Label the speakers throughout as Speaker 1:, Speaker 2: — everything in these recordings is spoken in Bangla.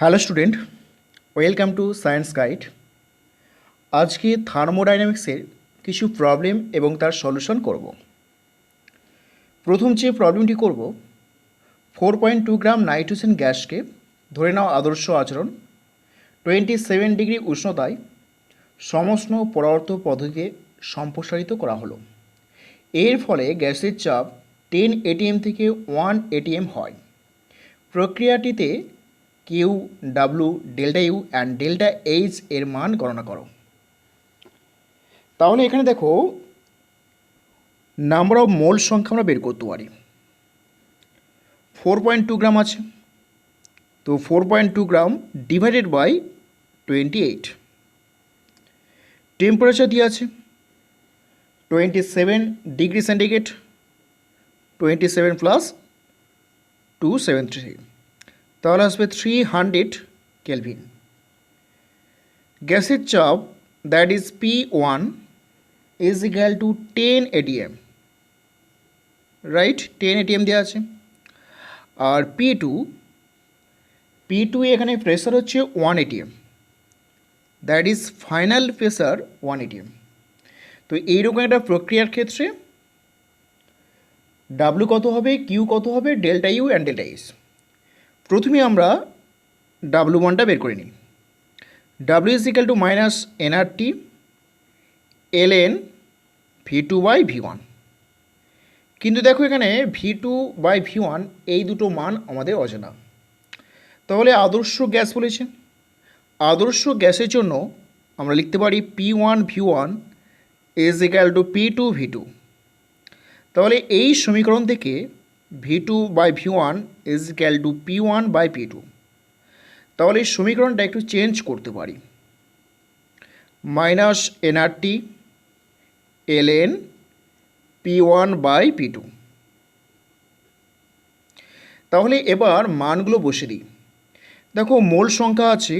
Speaker 1: Hello student, welcome to science guide. আজকে থার্মোডাইনামিক্সের কিছু প্রবলেম এবং তার সলিউশন করব। প্রথম যে প্রবলেমটি করব, 4.2 গ্রাম নাইট্রোজেন গ্যাসকে ধরে নাও আদর্শ আচরণ 27 ডিগ্রি উষ্ণতায় সমস্ত পরাবর্ত পদ্ধতিতে সম্প্রসারিত করা হলো। এর ফলে গ্যাসের চাপ 10 atm থেকে 1 atm হয়। প্রক্রিয়াটিতে Q, W, delta U and delta H এর মান গণনা করো। তাহলে এখানে দেখো নাম্বার অফ মোল সংখ্যা আমরা বের করতে পারি। 4.2 গ্রাম আছে, তো 4.2 গ্রাম ডিভাইডেড বাই 28। টেম্পারেচার দিয়ে আছে 27 ডিগ্রি সেন্টিগ্রেড, 27 প্লাস 273, তাহলে আসবে 300 কেলভিন। গ্যাসের চাপ that is P1 is equal two 10 atm, right? 10 atm দেওয়া আছে। আর P2 এখানে প্রেসার হচ্ছে 1 atm, that is final pressure 1 atm। তো এইরকম একটা প্রক্রিয়ার ক্ষেত্রে ডাব্লু কত হবে, কিউ কত হবে, delta U and delta H. প্রথমে আমরা ডাব্লু ওয়ানটা বের করে নিই। W is equal to minus nRT ln V2/V1। কিন্তু দেখো এখানে V2/V1 এই দুটো মান আমাদের অজানা। তাহলে আদর্শ গ্যাস বলেছে, আদর্শ গ্যাসের জন্য আমরা লিখতে পারি P1V1 is equal two P2V2। তাহলে এই সমীকরণ থেকে V2/V1 is equal two P1/P2। তাহলে এই সমীকরণটা একটু চেঞ্জ করতে পারি, মাইনাস এনআরটি ln P1/P2। তাহলে এবার মানগুলো বসে দিই। দেখো মোল সংখ্যা আছে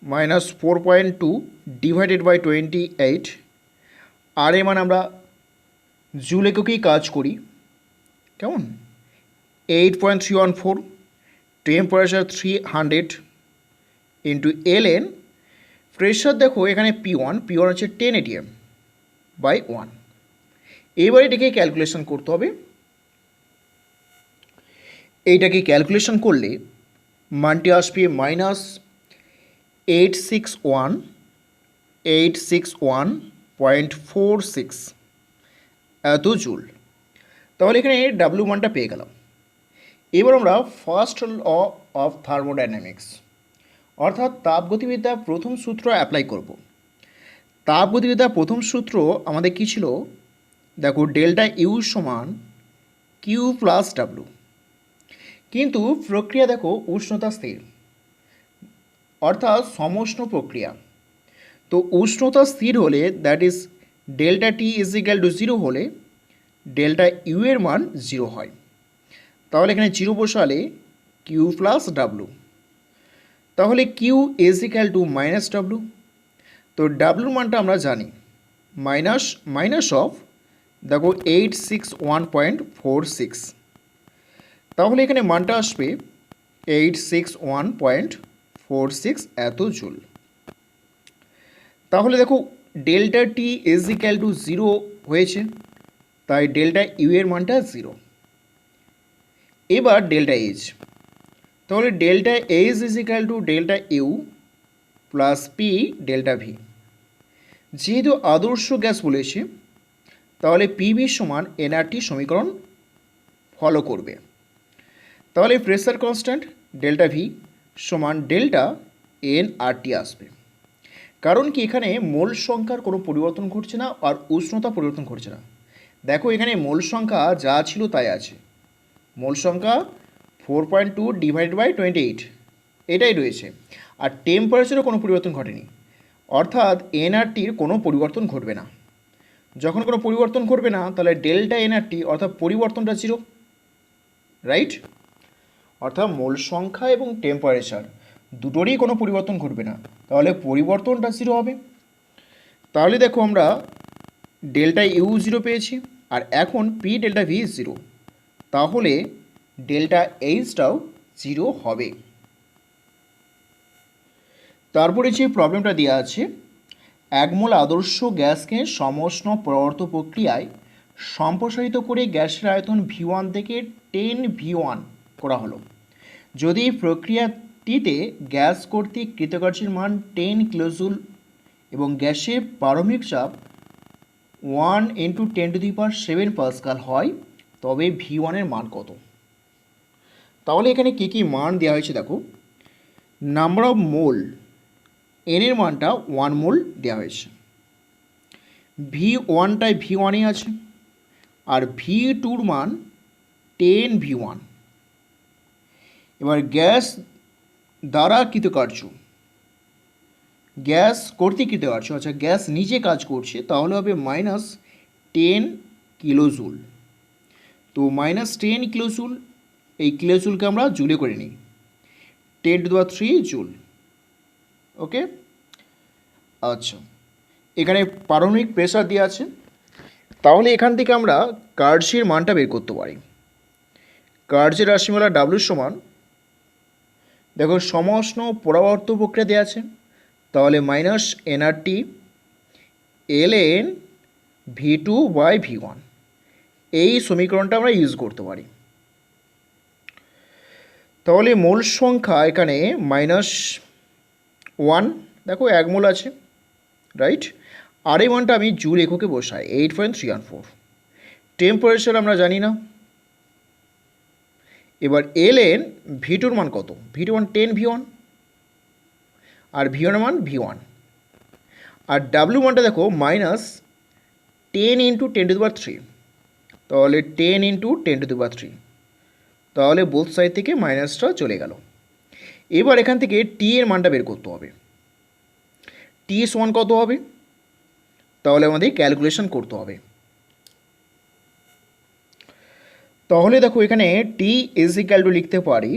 Speaker 1: -4.2 ডিভাইডেড বাই 28। আর এর মান আমরা জুল এককেই কাজ করি, কেমন? 8.314, টেম্পারেচার 300 ইন্টু ln প্রেশার। দেখো এখানে P1 হচ্ছে 10 atm বাই 1। এবার এটাকে ক্যালকুলেশন করতে হবে। এইটাকে ক্যালকুলেশন করলে মানটি আসবে -861.46 এত জুল। তাহলে এখানে ডাব্লু মানটা পেয়ে গেলাম। এবার আমরা ফার্স্ট ল অফ থার্মোডাইনামিক্স অর্থাৎ তাপগতিবিদ্যার প্রথম সূত্র অ্যাপ্লাই করব। তাপগতিবিদ্যার প্রথম সূত্র আমাদের কী ছিল? দেখো ডেল্টা ইউ সমান কিউ প্লাস ডাব্লু। কিন্তু প্রক্রিয়া দেখো উষ্ণতা স্থির, অর্থাৎ সমষ্ণ প্রক্রিয়া। তো উষ্ণতা স্থির হলে that is delta T is equal two 0 হলে ডেল্টা ইউ এর মান 0 হয়। তাহলে এখানে 0 বসালে কিউ প্লাস ডাব্লু, তাহলে Q is equal to minus W. তো ডাব্লুর মানটা আমরা জানি মাইনাস অফ দেখো 861.46। তাহলে এখানে মানটা আসবে 861.46 এত জুল। তাহলে দেখো delta T is equal two 0 হয়েছে, তাই ডেল্টা ইউ এর মানটা 0। এবার ডেল্টা এইচ, তাহলে delta H is equal to delta U plus P delta V. যেহেতু আদর্শ গ্যাস বলেছে তাহলে পিভি সমান এনআরটি সমীকরণ ফলো করবে। তাহলে প্রেসার কনস্ট্যান্ট ডেল্টা ভি সমান ডেল্টা এনআরটি আসবে। কারণ কি এখানে মোল সংখ্যার কোনো পরিবর্তন ঘটছে না আর উষ্ণতা পরিবর্তন ঘটছে না। দেখো এখানে মোল সংখ্যা যা ছিল তাই আছে, মোল সংখ্যা 4.2 ডিভাইডেড বাই 28 এটাই রয়েছে। আর টেম্পারেচারও কোনো পরিবর্তন ঘটেনি, অর্থাৎ এনআরটির কোনো পরিবর্তন ঘটবে না। যখন কোনো পরিবর্তন ঘটবে না তাহলে ডেল্টা এনআরটি অর্থাৎ পরিবর্তনটা 0, রাইট? অর্থাৎ মোল সংখ্যা এবং টেম্পারেচার দুটোরই কোনো পরিবর্তন ঘটবে না, তাহলে পরিবর্তনটা 0 হবে। তাহলে দেখো আমরা ডেল্টা ইউ 0 পেয়েছি আর এখন পি ডেল্টা ভি 0, তাহলে ডেল্টা এইচটাও 0 হবে। তারপরে যে প্রবলেমটা দেওয়া আছে, এক মোল আদর্শ গ্যাসকে সমউষ্ণ পরবর্ত প্রক্রিয়ায় সম্প্রসারিত করে গ্যাসের আয়তন V1 থেকে 10 V1 করা হলো। যদি এই প্রক্রিয়াটিতে গ্যাস কর্তৃক কৃতকার্যের মান 10 কিলোজুল এবং গ্যাসের পারমাণবিক চাপ 1 × 10⁷ পাস্কাল হয়, তবে V1 এর মান কত? তাহলে এখানে কী কী মান দেওয়া হয়েছে দেখো। নাম্বার অফ মোল, এন এর মানটা 1 মোল দেওয়া হয়েছে, V1টাই V1-ই আছে, আর V2-র মান 10 V1। এবার গ্যাস দ্বারা কৃতকার্য, গ্যাস কর্তৃক কৃতকার্য, আচ্ছা গ্যাস নিজে কাজ করছে, তাহলে হবে -10 কিলোজুল। তো -10 কিলোজুল, এই কিলোজুলকে আমরা জুলে করে নিই, 10⁻³ জুল। ওকে, আচ্ছা এখানে পারমাণবিক প্রেসার দেওয়া আছে, তাহলে এখান থেকে আমরা কার্যের মানটা বের করতে পারি। কার্যের রাশিমালা W সমান, দেখো সমউষ্ণ পরাবর্ত প্রক্রিয়া দেওয়া আছে, তাহলে -nRT ln V2/V1, এই সমীকরণটা আমরা ইউজ করতে পারি। তাহলে মোল সংখ্যা এখানে -1, দেখো 1 মোল আছে, রাইট। আর এই মানটা আমি জুল এককে বসাই 8.314। টেম্পারেচার আমরা জানি না। এবার ln V2-র মান কত? V2 10 V1, আর V1 মান V1, আর W মানটা দেখো -10 × 10⁻³, তাহলে 10 × 10⁻³, তাহলে বোথ সাইড থেকে মাইনাসটা চলে গেল। এবার এখান থেকে টি এর মানটা বের করতে হবে। টি সমান কত হবে? তাহলে আমাদের ক্যালকুলেশন করতে হবে। তাহলে দেখো এখানে টি = লিখতে পারি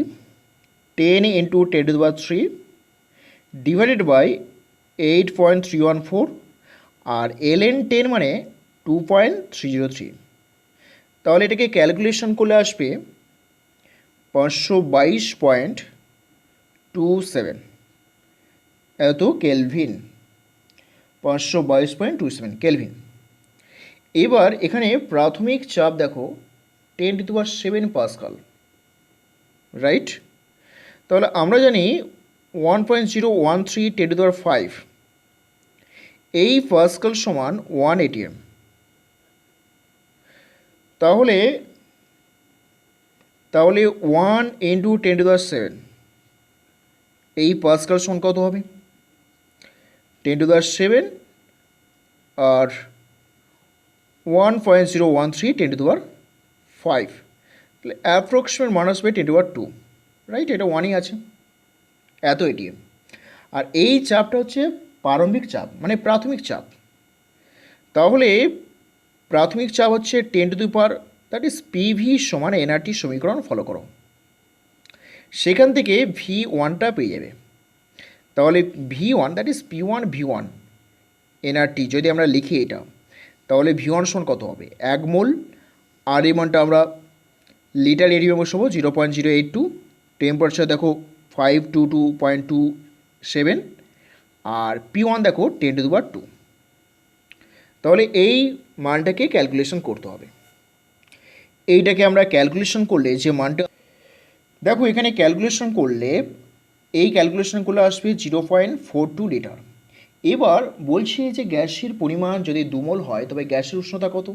Speaker 1: 10 × 10⁻³ ডিভাইডেড বাই 8.314, আর ln 10 মানে 2.303। তাহলে এটাকে ক্যালকুলেশন করলে আসবে 522.27 এত কেলভিন, 522.27 কেলভিন। এবার এখানে প্রাথমিক চাপ দেখো 10⁷ পাস্কাল, রাইট। তাহলে আমরা জানি 1.013 10⁵, এই পাস্কাল সমান 1 ATM। তাহলে 1 × 10⁷, এই পাস্কাল সমান কত হবে? 10⁷, আর 1.013 10⁵, তাহলে অ্যাপ্রক্সিমেট মান আসবে 10⁻², রাইট। এটা 1ই আছে, এত ATM। আর এই চাপটা হচ্ছে প্রারম্ভিক চাপ, মানে প্রাথমিক চাপ। তাহলে প্রাথমিক চাপ হচ্ছে 10⁻, দ্যাট ইজ PV সমান nRT সমীকরণ ফলো করো, সেখান থেকে V1টা পেয়ে যাবে। তাহলে V1 that is P1 V1 nRT যদি আমরা লিখি এটা, তাহলে V1 সমান কত হবে? 1 মোল, আর এই মানটা আমরা লিটার এরিয়া বসাবো 0.082, টেম্পারেচার দেখো 522.27, আর P1 দেখো 10⁻²। তাহলে এই মানটাকে ক্যালকুলেশন করতে হবে। এইটাকে আমরা ক্যালকুলেশন করলে যে মানটা দেখো এখানে ক্যালকুলেশন করলে, এই ক্যালকুলেশন করলে আসবে 0.42 লিটার। এবার বলছি যে গ্যাসের পরিমাণ যদি 2 মোল হয়, তবে গ্যাসের উষ্ণতা কত?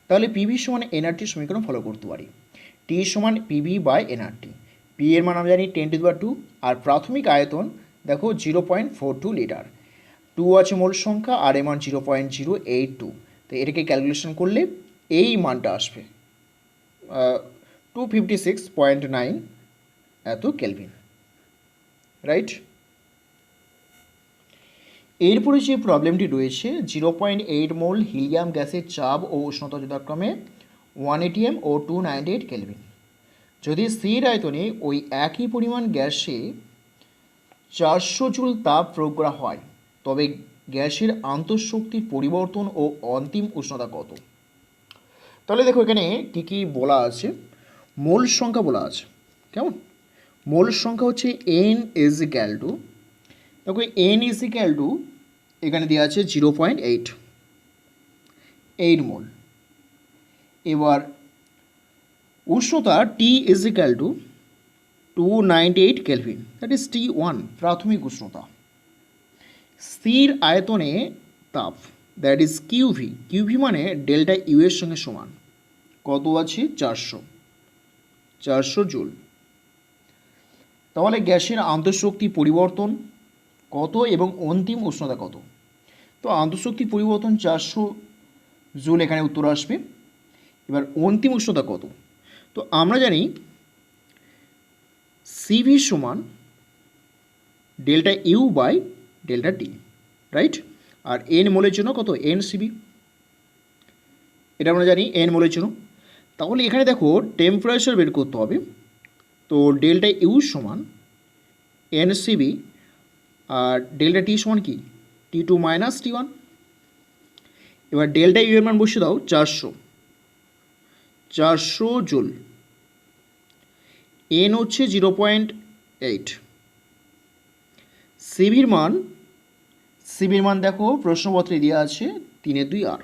Speaker 1: তাহলে পিভি সমান এনআরটি সমীকরণ ফলো করতে পারি। টি সমান PV/nRT। পি এর মান আমরা জানি 10⁻², আর প্রাথমিক আয়তন দেখো 0.42 লিটার, 2 আছে মোল সংখ্যা, আর এর মান 0.082। তো এটাকে ক্যালকুলেশন করলে এই মানটা আসবে 256.9 এত কেলভিন, রাইট। এরপরে যে প্রবলেমটি রয়েছে, 0.8 মোল হিলিয়াম গ্যাসের চাপ ও উষ্ণতা যথাক্রমে 1 ATM ও 298 কেলভিন। যদি স্থির আয়তনে ওই একই পরিমাণ গ্যাসে 400 জুল তাপ প্রয়োগ করা হয়, তবে গ্যাসের আন্তঃশক্তির পরিবর্তন ও অন্তিম উষ্ণতা কত? তাহলে দেখো এখানে কী কী বলা আছে, মোল সংখ্যা বলা আছে, কেমন? মোল সংখ্যা হচ্ছে N = দেখো এন ইজ ইকুয়াল টু এখানে দেওয়া আছে 0.8 মোল। এবার উষ্ণতা T is equal to 298 kelvin, that is T1 প্রাথমিক উষ্ণতা। স্থির আয়তনে তাপ, দ্যাট ইজ কিউভি, কিউভি মানে ডেল্টা ইউ এর সঙ্গে সমান, কত আছে 400 জুল। তাহলে গ্যাসের আন্তঃশক্তি পরিবর্তন কত এবং অন্তিম উষ্ণতা কত? তো আন্তঃশক্তি পরিবর্তন 400 জুল এখানে উত্তর আসবে। এবার অন্তিম উষ্ণতা কত? তো আমরা জানি সিভি সমান delta U by delta T, right? আর এন মোলের জন্য কত? এন সিবি, এটা আমরা জানি এন মোলের জন্য। তাহলে এখানে দেখো টেম্পারেচার বের করতে হবে। তো ডেল্টা ইউ সমান এন সিবি আর ডেল্টা টি সমান কি? T2 minus T1। এবার ডেল্টা ইউ এর মান বসিয়ে দাও 400 জুল, এন হচ্ছে 0.8, সিভির মান দেখো প্রশ্নপত্রে দেওয়া আছে 3/2 আর।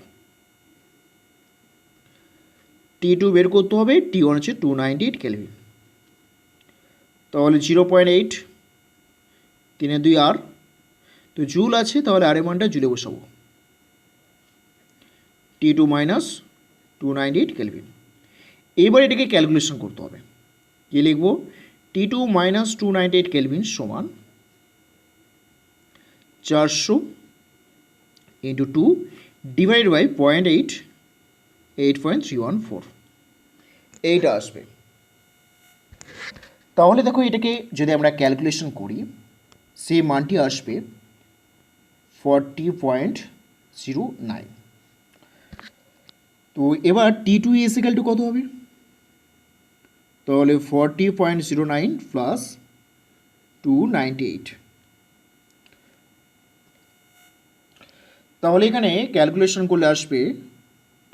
Speaker 1: T2 বের করতে হবে, T1 হচ্ছে 298 কেলভিন। তাহলে 0.8 3/2 আর, তো জুল আছে, তাহলে আর এর মানটা জুলে বসাবো, T2 মাইনাস 298 কেলভিন। এবার এটাকে ক্যালকুলেশন করতে হবে। কি লিখব? T2 মাইনাস 298 কেলভিন সমান 400 ইন্টু 2 ডিভাইড বাই 0.8, 8.314, এইটা আসবে। তাহলে দেখো এটাকে যদি আমরা ক্যালকুলেশন করি, সেই মানটি আসবে 40.09। তো এবার T2 ইজ ইকুয়াল টু কত হবে? তাহলে 40.09 প্লাস 298। তাহলে এখানে ক্যালকুলেশন করলে আসবে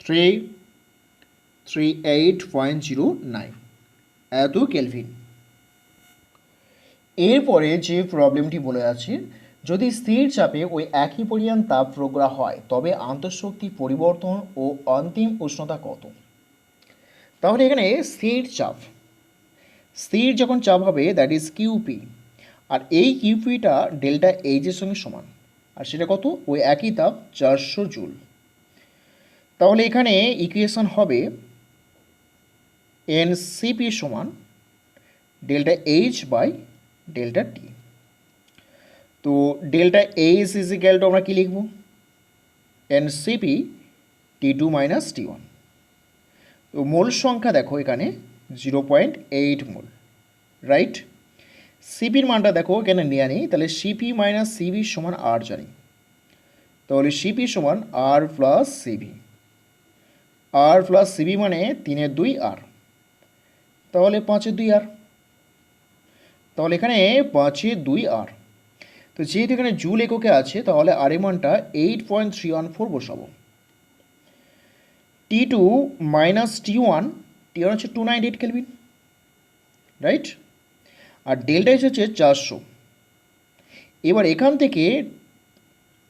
Speaker 1: 338.09 এত কেলভিন। এরপরে যে প্রবলেমটি বলে আছে, যদি স্থির চাপে ওই একই পরিমাণ তাপ প্রয়োগ করা হয় তবে আন্তঃশক্তি পরিবর্তন ও অন্তিম উষ্ণতা কত? তাহলে এখানে স্থির যখন চাপ হবে দ্যাট ইজ কিউপি, আর এই কিউপিটা ডেল্টা এইচের সঙ্গে সমান, আর সেটা কত? ওই একই তাপ 400 জুল। তাহলে এখানে ইকুয়েশন হবে এনসিপি সমান delta H by delta T. তো delta H is equal two আমরা কী লিখব? NCP T2 minus T1। তো মোল সংখ্যা দেখো এখানে 0.8 মোল, রাইট? সিপির মানটা দেখো এখানে নেওয়া নেই, তাহলে সিপি মাইনাস সিবি সমান আর জানি, তাহলে সিপি সমান আর প্লাস সিবি, আর প্লাস সিবি মানে 3/2 আর, তাহলে 5/2 আর, তাহলে এখানে 5/2 আর। তো যেহেতু এখানে জুল এককে আছে, তাহলে আর এর মানটা 8.314 বসাবো। T2 মাইনাস T1 হচ্ছে 298 কেলভিন, রাইট? আর ডেল্টা এইচ হচ্ছে 400। এবার এখান থেকে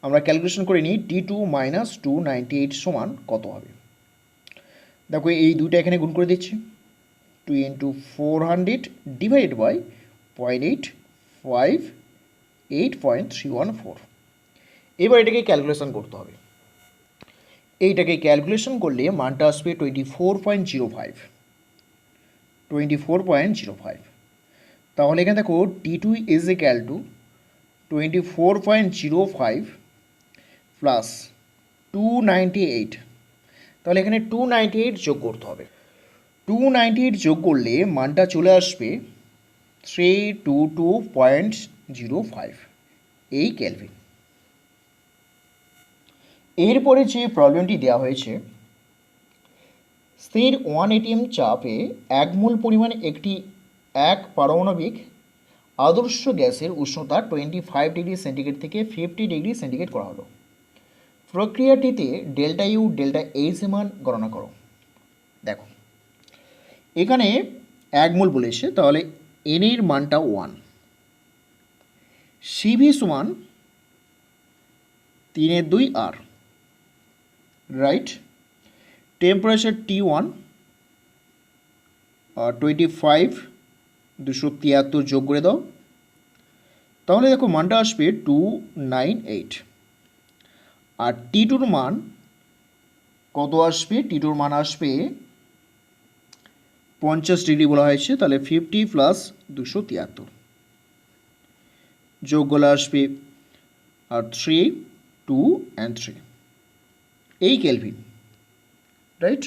Speaker 1: আমরা ক্যালকুলেশন করে নিই T2 মাইনাস 298 সমান কত হবে। দেখো এই দুইটা এখানে গুণ করে দিচ্ছি, 2 × 400 ডিভাইডেড বাই 0.85, 8.314। এবার এটাকে ক্যালকুলেশন করতে হবে। এইটাকে ক্যালকুলেশন করলে মানটা আসবে 24.05। তাহলে এখানে দেখো T2 is equal two 24.05 plus 298, তাহলে এখানে 298 যোগ করতে হবে। 298 যোগ করলে মানটা চলে আসবে 322.05 এই কেলভিন। এরপরে যে প্রবলেমটি দেওয়া হয়েছে, স্থির 1 atm চাপে 1 মোল পরিমাণে একটি এক পারমাণবিক আদর্শ গ্যাসের উষ্ণতা 25 ডিগ্রি সেন্টিগ্রেড থেকে 50 ডিগ্রি সেন্টিগ্রেড করা হলো। প্রক্রিয়াটিতে ডেল্টা ইউ ডেল্টা এইচ এর মান গণনা করো। দেখো এখানে 1 মোল বলেছে, তাহলে এন এর মানটা 1, সিভি সমান 3/2 আর, রাইট। টেম্পারেচার T1 25 273 যোগ করে দাও, তাহলে দেখো মানটা আসবে 298। আর T2 মান কত আসবে? T2 মান আসবে 50 ডিগ্রি বলা হয়েছে, তাহলে 50 প্লাস 273 যোগ করলে আসবে 3, 2 and 3 এই কেলভিন, রাইট।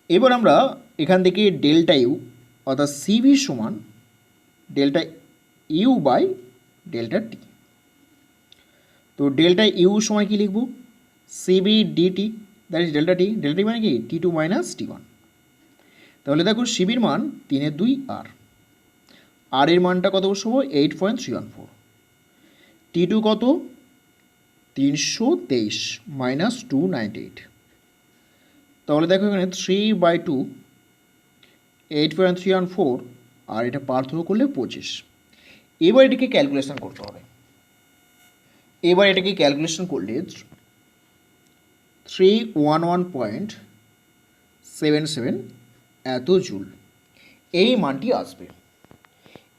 Speaker 1: এবার আমরা এখান থেকে ডেল্টা ইউ অর্থাৎ সিভি সমান delta U by delta T. তো ডেল্টা ইউ সময় কি লিখব? CV dT, that is delta T. Delta T মানে কি? T2 minus T1। তাহলে দেখো সিবির মান 3/2 আর, আর এর মানটা কত বসাবো? 8.314। T2 কত? 323 মাইনাস 298। তাহলে দেখো এখানে 3/2 8.314, আর এটা পার্থক্য করলে 25। এবার এটাকে ক্যালকুলেশন করতে হবে। এবার এটাকে ক্যালকুলেশন করলে 311.77 এত জুল এই মানটি আসবে।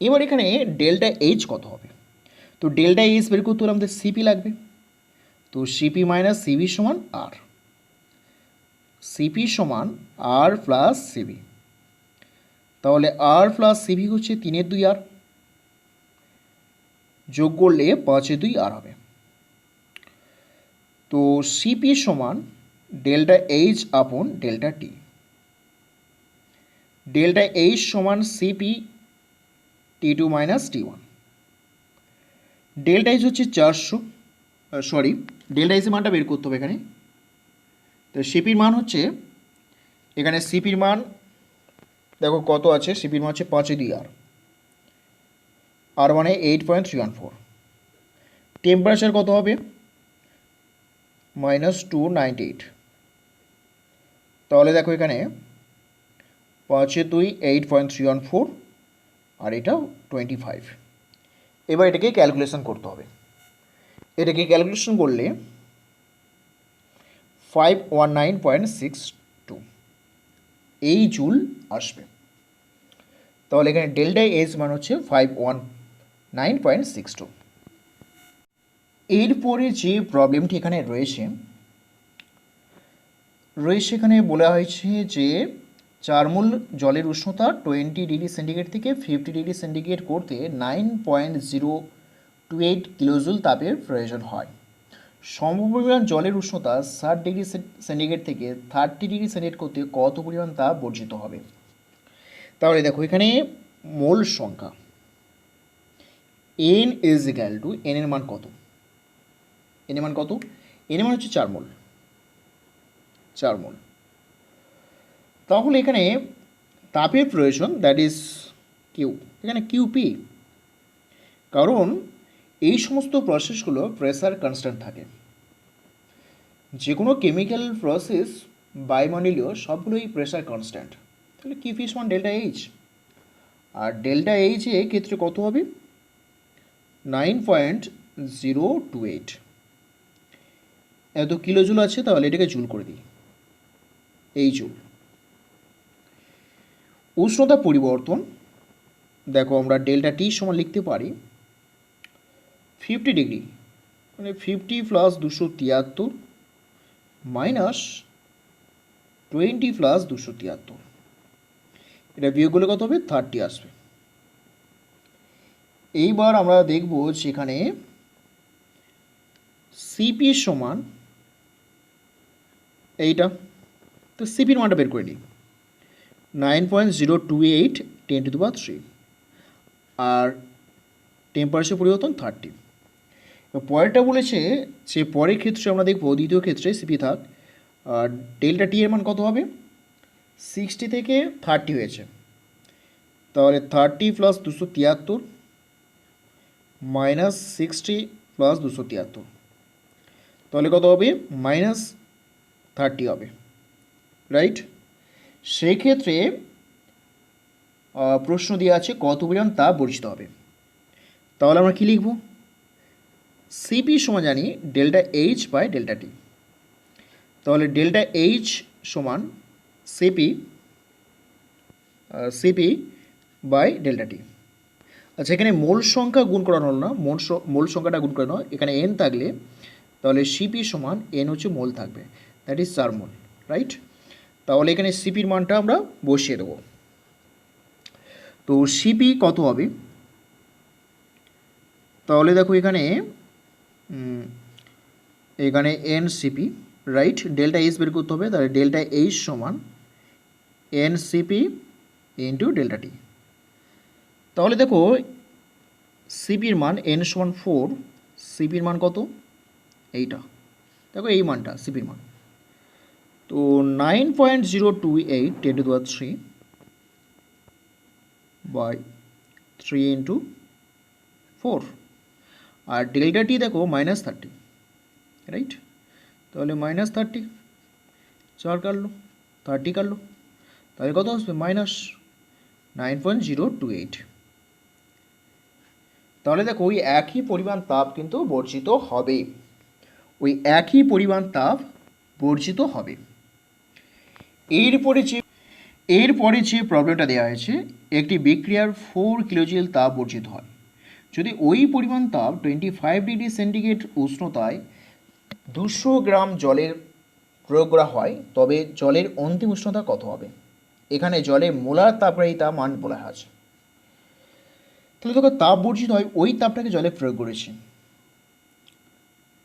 Speaker 1: এবার এখানে ডেল্টা এইচ কত হবে? তো ডেল্টা এইচ বের করতে হলে আমাদের সিপি লাগবে। তো সিপি মাইনাস সিবি সমান আর, সিপি সমান আর প্লাস সিবি। তাহলে আর প্লাস সিবি হচ্ছে 3/2 আর, যোগ করলে 5/2 আর হবে। তো সিপি সমান ডেল্টা এইচ আপন ডেল্টা টি। ডেল্টা এইচ সমান CP T2 minus T1। Delta H হচ্ছে 400, ডেল্টা এইচের মানটা বের করতে হবে এখানে। তো সিপির মান হচ্ছে, এখানে সিপির মান দেখো কত আছে? সিপির মান হচ্ছে 5/2 আর মানে 8.314। টেম্পারেচার কত হবে? -298। তাহলে দেখো এখানে 5/2 8.314 আর এটা 25। এবার এটাকে ক্যালকুলেশন করতে হবে। এটাকে ক্যালকুলেশন করলে 519.62 এই জুল আসবে। তাহলে এখানে ডেল্টা এইচ মান হচ্ছে 519.62। এরপরে যে প্রবলেমটি এখানে রয়েছে এখানে বলা হয়েছে যে 4 মোল জলের উষ্ণতা 20 ডিগ্রি সেন্টিগ্রেড থেকে 50 ডিগ্রি সেন্টিগ্রেড করতে 9.028 কিলোজুল তাপের প্রয়োজন হয়। সমপরিমাণ জলের উষ্ণতা 60 ডিগ্রি সেন্টিগ্রেড থেকে 30 ডিগ্রি সেন্টিগ্রেড করতে কত পরিমাণ তাপ বর্জিত হবে? তাহলে দেখো এখানে মোল সংখ্যা n is equal two, n এর মান কত? n এর মান কত? n এর মান হচ্ছে 4 মোল। তাহলে এখানে তাপের প্রয়োজন, দ্যাট ইজ কিউ, এখানে কিউপি। কারণ এই সমস্ত প্রসেসগুলো প্রেসার কনস্ট্যান্ট থাকে। যে কোনো কেমিক্যাল প্রসেস বায়ুমণ্ডলীয় সবগুলোই প্রেসার কনস্ট্যান্ট। তাহলে কিউপি সমান ডেল্টা এইচ। আর ডেল্টা এইচ এর ক্ষেত্রে কত হবে? 9.028। এত কিলোজুল আছে, তাহলে এটাকে জুল করে দিই, এই জুল। উষ্ণতা পরিবর্তন দেখো আমরা ডেল্টা টি সমান লিখতে পারি 50 ডিগ্রি মানে 50 প্লাস 273 মাইনাস 20 প্লাস 273, এটা বিয়োগ করলে কত হবে? 30 আসবে। এইবার আমরা দেখব সেখানে সিপি সমান এইটা। তো সিপির মানটা বের করে নিই, 9.028 10⁻³ আর টেম্পারেচার পরিবর্তন 30। পরেরটা বলেছে যে পরের ক্ষেত্রে আমরা দেখব, দ্বিতীয় ক্ষেত্রে সিপি থাক, আর ডেল্টা টি এর মান কত হবে? 60 থেকে 30 হয়েছে, তাহলে 30 প্লাস 273 মাইনাস 60 প্লাস 273, তাহলে কত হবে? -30 হবে, রাইট। সেই ক্ষেত্রে প্রশ্ন দেওয়া আছে কত পরিমাণ তাপ বর্জিত হবে। তাহলে আমরা কী লিখব? সিপি সমান জানি delta H by delta T. তাহলে ডেল্টা এইচ সমান সিপি বাই ডেল্টা টি। আচ্ছা, এখানে মোল সংখ্যা গুণ করানো হলো না, মোল সংখ্যাটা গুণ করানো, এখানে এন থাকলে তাহলে সিপি সমান এন হচ্ছে মোল থাকবে, দ্যাট ইজ 4 মোল, রাইট? তাহলে এখানে সিপির মানটা আমরা বসিয়ে দেবো। তো সিপি কত হবে? তাহলে দেখো এখানে N CP, right? Delta H বের করতে হবে, তাহলে ডেল্টা এইচ সমান N CP into delta T. তাহলে দেখো সিপির মান এন সমান 4, সিপির মান কত? এইটা দেখো, এই মানটা সিপির মান। তো 9.028 10⁻³ বাই 3 ইন্টু 4, আর ডেল্টা টি দেখো -30, রাইট? তাহলে -30, 4 কাটলো, 30 কাটলো, তাহলে কত আসবে? -9.028। তাহলে দেখো ওই একই পরিমাণ তাপ কিন্তু বর্জিত হবে, ওই একই পরিমাণ তাপ বর্জিত হবে। এরপরে যে প্রবলেমটা দেওয়া হয়েছে, একটি বিক্রিয়ার 4 কিলোজুল তাপ বর্জিত হয়। যদি ওই পরিমাণ তাপ 25 ডিগ্রি সেন্টিগ্রেড উষ্ণতায় 200 গ্রাম জলের প্রয়োগ করা হয়, তবে জলের অন্তিম উষ্ণতা কত হবে? এখানে জলের মোলার তাপগ্রাহিতা মান বলা আছে। তাহলে দেখো তাপ বর্জিত হয়, ওই তাপটাকে জলে প্রয়োগ করেছি।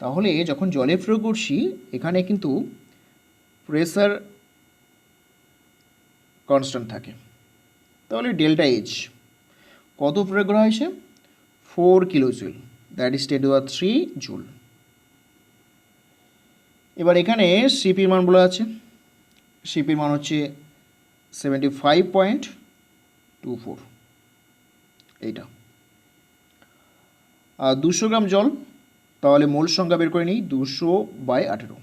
Speaker 1: তাহলে যখন জলে প্রয়োগ করছি, এখানে কিন্তু প্রেসার কনস্ট্যান্ট থাকে। তাহলে ডেল্টা এইচ কত প্রয়োগ করা হয়েছে? 4 কিলোজুল, দ্যাট ইজ 10⁻³ জুল। এবার এখানে সিপির মান বলা আছে, সিপির মান হচ্ছে 75.24, এইটা। আর 200 গ্রাম জল, তাহলে মোল সংখ্যা বের করে নিই, 200/18।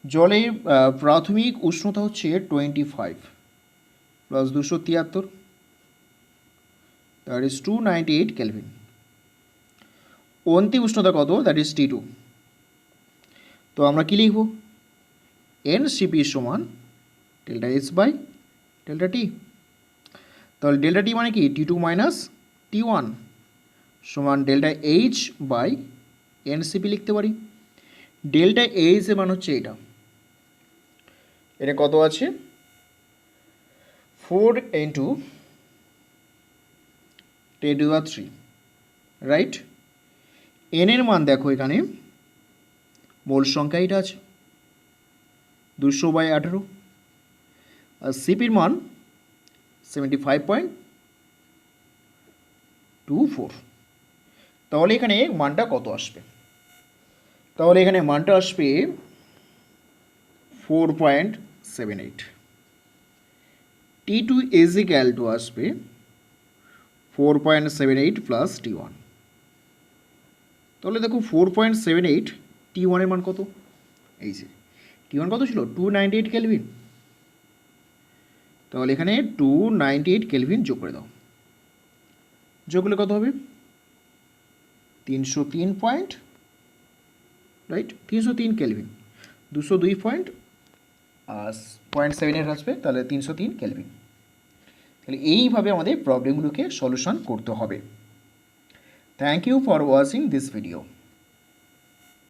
Speaker 1: জলের প্রাথমিক উষ্ণতা হচ্ছে 25 প্লাস 273, দ্যাট ইজ 298 কেলভিন। অন্তিম উষ্ণতা কত? That is T2। তো আমরা কি লিখব? এন সিপি সমান delta H by delta T. তাহলে ডেল্টা টি মানে কি? T2 মাইনাস T1 সমান delta H by N CP লিখতে পারি। ডেল্টা এইচ এর মান হচ্ছে এটা কত আছে? 4 ইন্টু 10⁻³, রাইট? এন এর মান দেখো, এখানে মোল সংখ্যা এটা আছে 200/18, আর সিপির মান 75.24। তাহলে এখানে মানটা কত আসবে? তাহলে এখানে মানটা আসবে 4.78। T2 ইজ ইকুয়াল টু আসবে 4.78 প্লাস T1। তাহলে দেখো 4.78, T1 এর মান কত? এই যে T1 কত ছিল? 298 কেলভিন। তাহলে এখানে 298 কেলভিন যোগ করে দাও, যোগ করলে কত হবে? 303 পয়েন্ট, রাইট? 303 কেলভিন, 202.78 আসবে, তাহলে 303 কেলভিন। তাহলে এইভাবে আমাদের প্রবলেমগুলোকে সলিউশন করতে হবে। Thank you for watching this video.